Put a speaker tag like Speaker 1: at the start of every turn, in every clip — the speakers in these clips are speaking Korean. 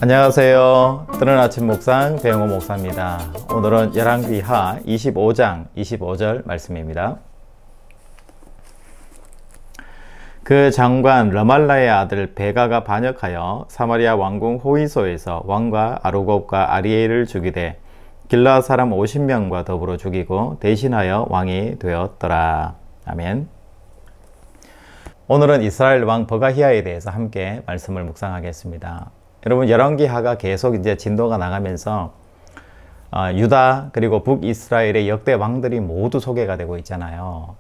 Speaker 1: 안녕하세요. 뜨는 아침 묵상 배영호 목사입니다. 오늘은 열왕기하 25장 25절 말씀입니다. 그 장관 르말라의 아들 베가가 반역하여 사마리아 왕궁 호이소에서 왕과 아루곱과 아리엘을 죽이되 길르앗 사람 50명과 더불어 죽이고 대신하여 왕이 되었더라. 아멘. 오늘은 이스라엘 왕 버가히아에 대해서 함께 말씀을 묵상하겠습니다. 여러분, 열왕기하가 계속 이제 진도가 나가면서 유다 그리고 북이스라엘의 역대 왕들이 모두 소개가 되고 있잖아요.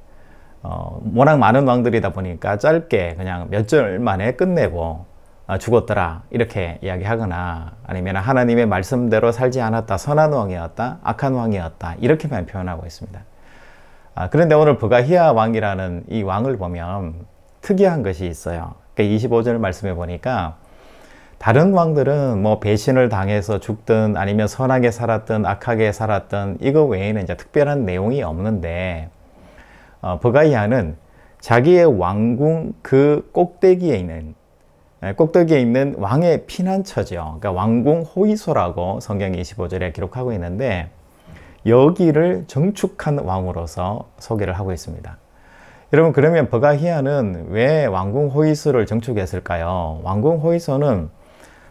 Speaker 1: 워낙 많은 왕들이다 보니까 짧게 그냥 몇 절 만에 끝내고 죽었더라 이렇게 이야기하거나, 아니면 하나님의 말씀대로 살지 않았다, 선한 왕이었다, 악한 왕이었다, 이렇게만 표현하고 있습니다. 그런데 오늘 버가히아 왕이라는 이 왕을 보면 특이한 것이 있어요. 그러니까 25절 말씀해 보니까 다른 왕들은 뭐 배신을 당해서 죽든 아니면 선하게 살았든 악하게 살았든 이거 외에는 이제 특별한 내용이 없는데, 버가히아는 자기의 왕궁 그 꼭대기에 있는 왕의 피난처죠. 그러니까 왕궁 호이소라고 성경 25절에 기록하고 있는데, 여기를 정축한 왕으로서 소개를 하고 있습니다. 여러분, 그러면 버가히아는 왜 왕궁 호이소를 정축했을까요? 왕궁 호이소는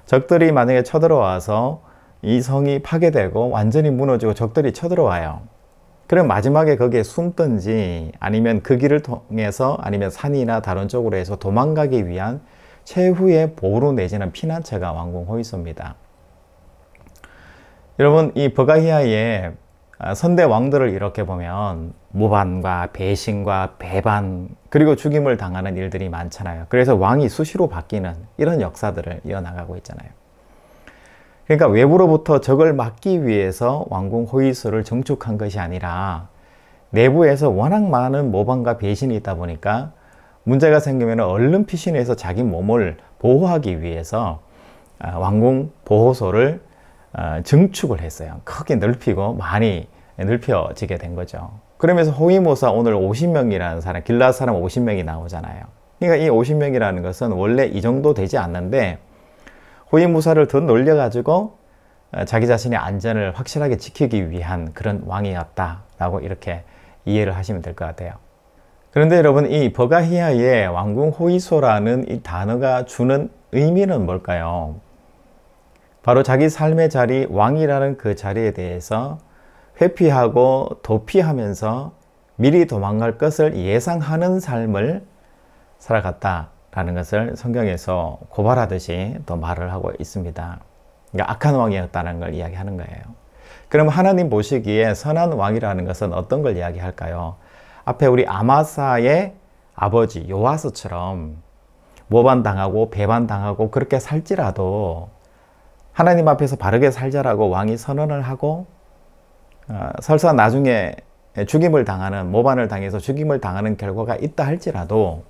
Speaker 1: 적들이 만약에 쳐들어와서 이 성이 파괴되고 완전히 무너지고 적들이 쳐들어와요. 그럼 마지막에 거기에 숨든지 아니면 그 길을 통해서 아니면 산이나 다른 쪽으로 해서 도망가기 위한 최후의 보루 내지는 피난처가 왕궁 호이소입니다. 여러분, 이 버가히아의 선대 왕들을 이렇게 보면 모반과 배신과 배반 그리고 죽임을 당하는 일들이 많잖아요. 그래서 왕이 수시로 바뀌는 이런 역사들을 이어나가고 있잖아요. 그러니까 외부로부터 적을 막기 위해서 왕궁 호이소를 정축한 것이 아니라 내부에서 워낙 많은 모반과 배신이 있다 보니까 문제가 생기면 얼른 피신해서 자기 몸을 보호하기 위해서 왕궁 보호소를 증축을 했어요. 크게 넓히고 많이 넓혀지게 된 거죠. 그러면서 호위무사 오늘 50명이라는 사람, 길르앗 사람 50명이 나오잖아요. 그러니까 이 50명이라는 것은 원래 이 정도 되지 않는데 호위무사를 더 놀려가지고 자기 자신의 안전을 확실하게 지키기 위한 그런 왕이었다라고 이렇게 이해를 하시면 될 것 같아요. 그런데 여러분, 이 버가히아의 왕궁 호이소라는 이 단어가 주는 의미는 뭘까요? 바로 자기 삶의 자리, 왕이라는 그 자리에 대해서 회피하고 도피하면서 미리 도망갈 것을 예상하는 삶을 살아갔다라는 것을 성경에서 고발하듯이 또 말을 하고 있습니다. 그러니까 악한 왕이었다는 걸 이야기하는 거예요. 그럼 하나님 보시기에 선한 왕이라는 것은 어떤 걸 이야기할까요? 앞에 우리 아마사의 아버지 요아스처럼 모반당하고 배반당하고 그렇게 살지라도 하나님 앞에서 바르게 살자라고 왕이 선언을 하고 설사 나중에 죽임을 당하는, 모반을 당해서 죽임을 당하는 결과가 있다 할지라도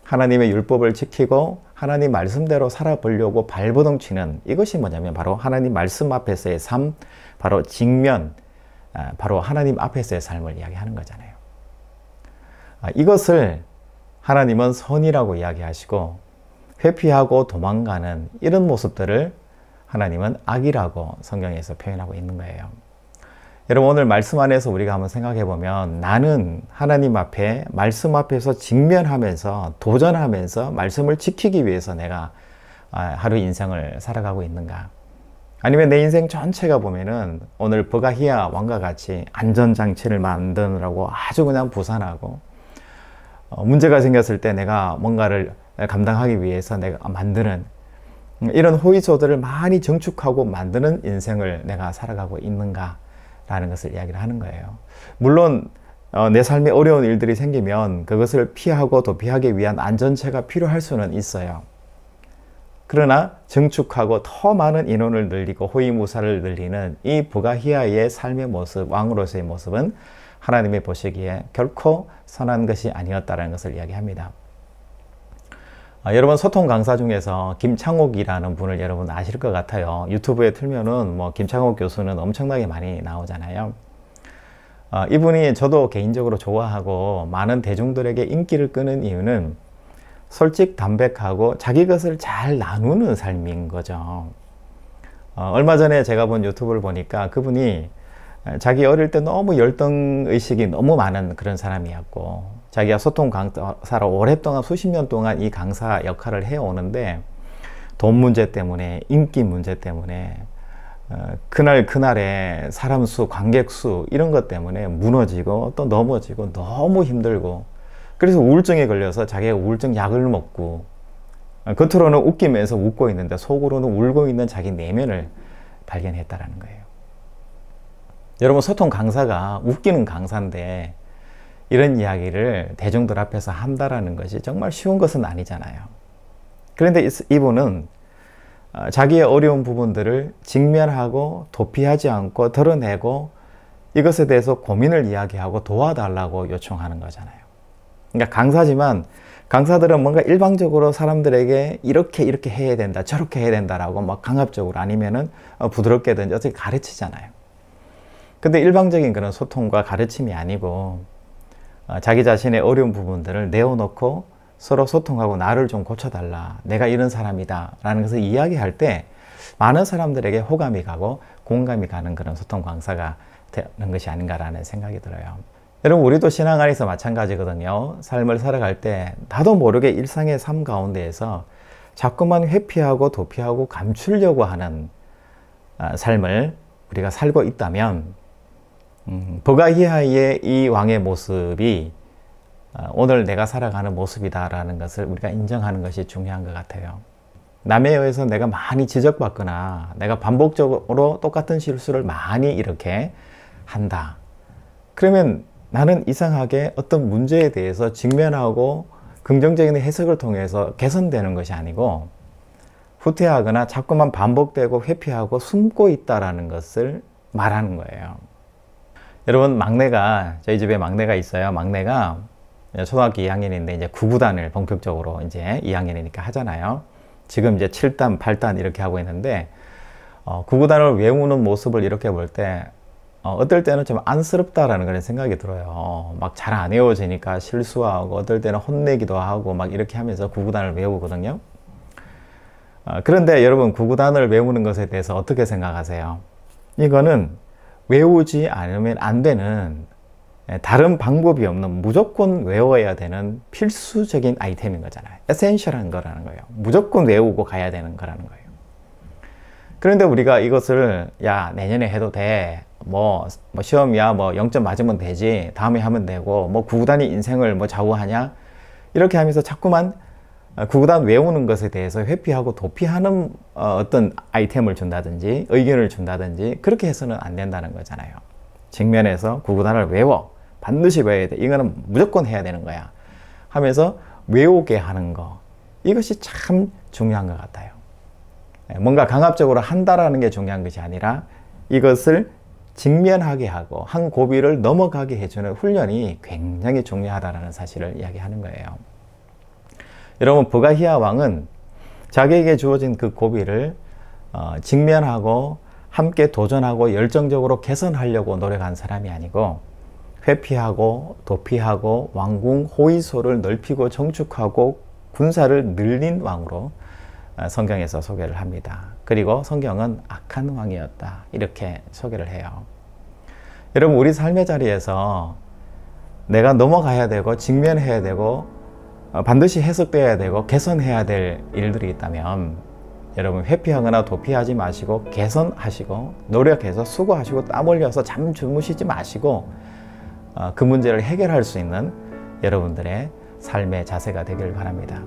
Speaker 1: 하나님의 율법을 지키고 하나님 말씀대로 살아보려고 발버둥 치는, 이것이 뭐냐면 바로 하나님 말씀 앞에서의 삶, 바로 직면, 바로 하나님 앞에서의 삶을 이야기하는 거잖아요. 이것을 하나님은 선이라고 이야기하시고 회피하고 도망가는 이런 모습들을 하나님은 악이라고 성경에서 표현하고 있는 거예요. 여러분, 오늘 말씀 안에서 우리가 한번 생각해 보면, 나는 하나님 앞에 말씀 앞에서 직면하면서 도전하면서 말씀을 지키기 위해서 내가 하루 인생을 살아가고 있는가? 아니면 내 인생 전체가 보면은 오늘 버가히아 왕과 같이 안전장치를 만드느라고 아주 그냥 부산하고 문제가 생겼을 때 내가 뭔가를 감당하기 위해서 내가 만드는 이런 호의소들을 많이 정축하고 만드는 인생을 내가 살아가고 있는가 라는 것을 이야기를 하는 거예요. 물론 내 삶에 어려운 일들이 생기면 그것을 피하고 도피하기 위한 안전체가 필요할 수는 있어요. 그러나 정축하고 더 많은 인원을 늘리고 호위무사를 늘리는 이 버가히아의 삶의 모습, 왕으로서의 모습은 하나님이 보시기에 결코 선한 것이 아니었다는 것을 이야기합니다. 여러분, 소통 강사 중에서 김창옥이라는 분을 여러분 아실 것 같아요. 유튜브에 틀면은 뭐 김창옥 교수는 엄청나게 많이 나오잖아요. 이분이 저도 개인적으로 좋아하고 많은 대중들에게 인기를 끄는 이유는 솔직 담백하고 자기 것을 잘 나누는 삶인 거죠. 얼마 전에 제가 본 유튜브를 보니까 그분이 자기 어릴 때 너무 열등의식이 너무 많은 그런 사람이었고, 자기가 소통 강사로 오랫동안 수십 년 동안 이 강사 역할을 해오는데 돈 문제 때문에, 인기 문제 때문에, 그날에 사람 수, 관객 수 이런 것 때문에 무너지고 또 넘어지고 너무 힘들고, 그래서 우울증에 걸려서 자기가 우울증 약을 먹고, 겉으로는 웃기면서 웃고 있는데 속으로는 울고 있는 자기 내면을 발견했다라는 거예요. 여러분, 소통 강사가 웃기는 강사인데 이런 이야기를 대중들 앞에서 한다라는 것이 정말 쉬운 것은 아니잖아요. 그런데 이분은 자기의 어려운 부분들을 직면하고 도피하지 않고 드러내고 이것에 대해서 고민을 이야기하고 도와달라고 요청하는 거잖아요. 그러니까 강사지만 강사들은 뭔가 일방적으로 사람들에게 이렇게 해야 된다, 저렇게 해야 된다라고 막 강압적으로 아니면은 부드럽게든지 어떻게 가르치잖아요. 근데 일방적인 그런 소통과 가르침이 아니고 자기 자신의 어려운 부분들을 내어놓고 서로 소통하고 나를 좀 고쳐달라, 내가 이런 사람이다 라는 것을 이야기할 때 많은 사람들에게 호감이 가고 공감이 가는 그런 소통 강사가 되는 것이 아닌가라는 생각이 들어요. 여러분, 우리도 신앙 안에서 마찬가지거든요. 삶을 살아갈 때 나도 모르게 일상의 삶 가운데에서 자꾸만 회피하고 도피하고 감추려고 하는 삶을 우리가 살고 있다면 버가히아의 이 왕의 모습이 오늘 내가 살아가는 모습이다라는 것을 우리가 인정하는 것이 중요한 것 같아요. 남에 의해서 내가 많이 지적받거나 내가 반복적으로 똑같은 실수를 많이 이렇게 한다. 그러면 나는 이상하게 어떤 문제에 대해서 직면하고 긍정적인 해석을 통해서 개선되는 것이 아니고 후퇴하거나 자꾸만 반복되고 회피하고 숨고 있다라는 것을 말하는 거예요. 여러분, 저희 집에 막내가 있어요. 막내가 초등학교 2학년인데 이제 구구단을 본격적으로 이제 2학년이니까 하잖아요. 지금 이제 7단, 8단 이렇게 하고 있는데 구구단을 외우는 모습을 이렇게 볼 때 어떨 때는 좀 안쓰럽다라는 그런 생각이 들어요. 막 잘 안 외워지니까 실수하고 어떨 때는 혼내기도 하고 막 이렇게 하면서 구구단을 외우거든요. 그런데 여러분, 구구단을 외우는 것에 대해서 어떻게 생각하세요? 이거는 외우지 않으면 안 되는, 다른 방법이 없는, 무조건 외워야 되는 필수적인 아이템인 거잖아요. 에센셜한 거라는 거예요. 무조건 외우고 가야 되는 거라는 거예요. 그런데 우리가 이것을 야, 내년에 해도 돼, 뭐 시험이야, 뭐 0점 맞으면 되지, 다음에 하면 되고, 뭐 구구단이 인생을 뭐 좌우하냐, 이렇게 하면서 자꾸만 구구단 외우는 것에 대해서 회피하고 도피하는 어떤 아이템을 준다든지 의견을 준다든지 그렇게 해서는 안 된다는 거잖아요. 직면해서 구구단을 외워, 반드시 외워야 돼, 이거는 무조건 해야 되는 거야 하면서 외우게 하는 거, 이것이 참 중요한 것 같아요. 뭔가 강압적으로 한다라는 게 중요한 것이 아니라 이것을 직면하게 하고 한 고비를 넘어가게 해주는 훈련이 굉장히 중요하다는 사실을 이야기하는 거예요. 여러분, 버가히아 왕은 자기에게 주어진 그 고비를 직면하고 함께 도전하고 열정적으로 개선하려고 노력한 사람이 아니고 회피하고 도피하고 왕궁 호위소를 넓히고 정축하고 군사를 늘린 왕으로 성경에서 소개를 합니다. 그리고 성경은 악한 왕이었다, 이렇게 소개를 해요. 여러분, 우리 삶의 자리에서 내가 넘어가야 되고 직면해야 되고 반드시 해석되어야 되고 개선해야 될 일들이 있다면 여러분, 회피하거나 도피하지 마시고 개선하시고 노력해서 수고하시고 땀 흘려서 잠 주무시지 마시고 그 문제를 해결할 수 있는 여러분들의 삶의 자세가 되길 바랍니다.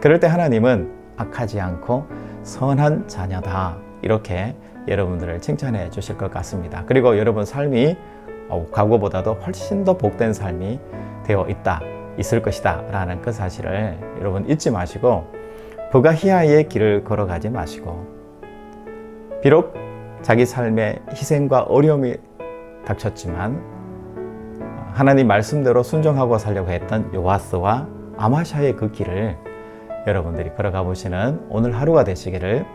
Speaker 1: 그럴 때 하나님은 악하지 않고 선한 자녀다, 이렇게 여러분들을 칭찬해 주실 것 같습니다. 그리고 여러분 삶이 과거보다도 훨씬 더 복된 삶이 되어 있을 것이다 라는 그 사실을 여러분 잊지 마시고 버가히아의 길을 걸어가지 마시고, 비록 자기 삶에 희생과 어려움이 닥쳤지만 하나님 말씀대로 순종하고 살려고 했던 요아스와 아마샤의 그 길을 여러분들이 걸어가 보시는 오늘 하루가 되시기를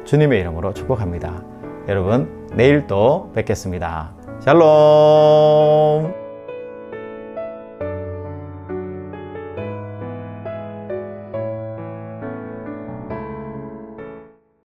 Speaker 1: 주님의 이름으로 축복합니다. 여러분, 내일 또 뵙겠습니다. 샬롬.